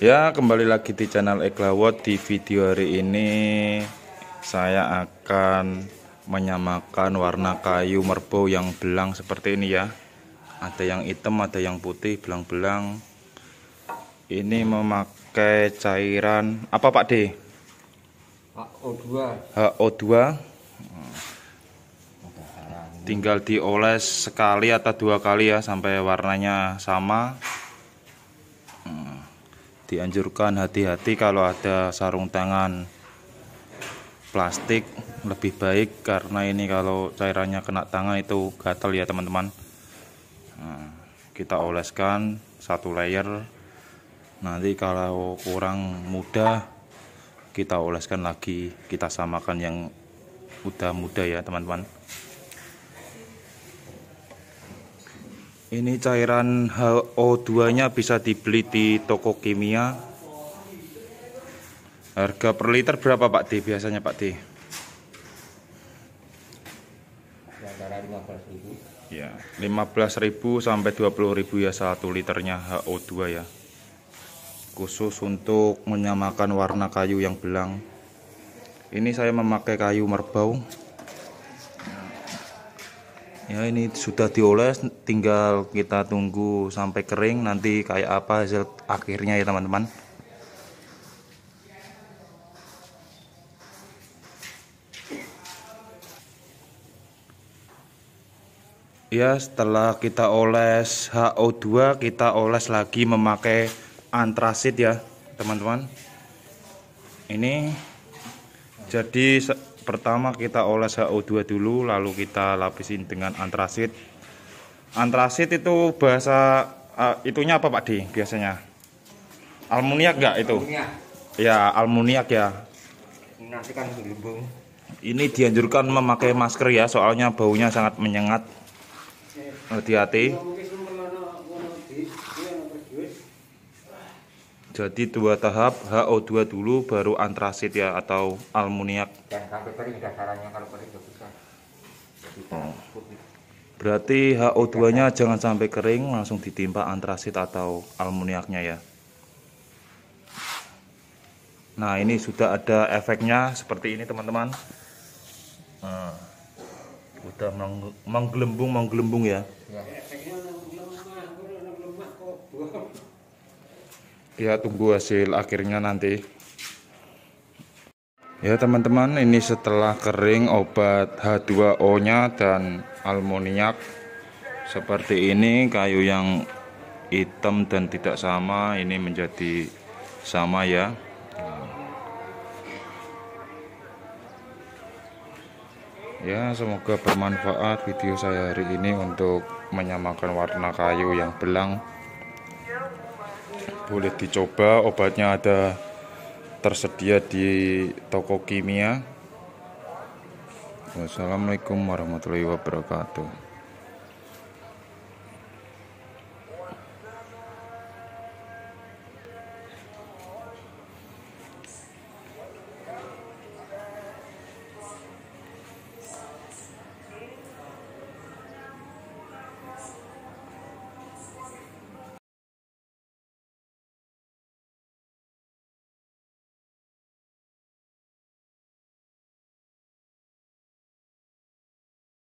Ya, kembali lagi di channel Eglawot. Di video hari ini saya akan menyamakan warna kayu merbau yang belang seperti ini ya. Ada yang hitam, ada yang putih, belang-belang. Ini memakai cairan apa Pak D? HO2. HO2. Tinggal dioles sekali atau 2 kali ya sampai warnanya sama. Dianjurkan hati-hati kalau ada sarung tangan plastik, lebih baik karena ini kalau cairannya kena tangan itu gatal ya teman-teman. Kita oleskan 1 layer, nanti kalau kurang mudah kita oleskan lagi, kita samakan yang udah mudah ya teman-teman. Ini cairan HO2 nya bisa dibeli di toko kimia. Harga per liter berapa Pak D biasanya Pak D? Antara 15.000. Ya, 15.000 sampai 20.000 ya 1 liternya HO2 ya. Khusus untuk menyamakan warna kayu yang belang. Ini saya memakai kayu merbau. Ya, ini sudah dioles, tinggal kita tunggu sampai kering, nanti kayak apa hasil akhirnya ya teman-teman. Ya, setelah kita oles HO2, kita oles lagi memakai antrasit ya teman-teman. Ini jadi pertama kita oles HO2 dulu, lalu kita lapisin dengan antrasit. Antrasit itu bahasa itunya apa Pak D biasanya? Almoniak enggak itu? Almoniak. Ya, almoniak ya. Nanti kan gelembung. Ini dianjurkan memakai masker ya, soalnya baunya sangat menyengat. Hati-hati. Jadi 2 tahap, HO2 dulu baru antrasit ya atau almoniak. Dan sampai kering dasarannya, kalau kering udah bisa. Berarti HO2 nya jangan sampai kering, langsung ditimpa antrasit atau almoniaknya ya. Nah, ini sudah ada efeknya seperti ini teman-teman. Nah, udah menggelembung ya. Ya, tunggu hasil akhirnya nanti. Ya teman-teman, ini setelah kering obat H2O nya dan almoniak seperti ini, kayu yang hitam dan tidak sama ini menjadi sama ya. Ya, semoga bermanfaat video saya hari ini untuk menyamakan warna kayu yang belang. Boleh dicoba, obatnya ada tersedia di toko kimia. Wassalamualaikum warahmatullahi wabarakatuh.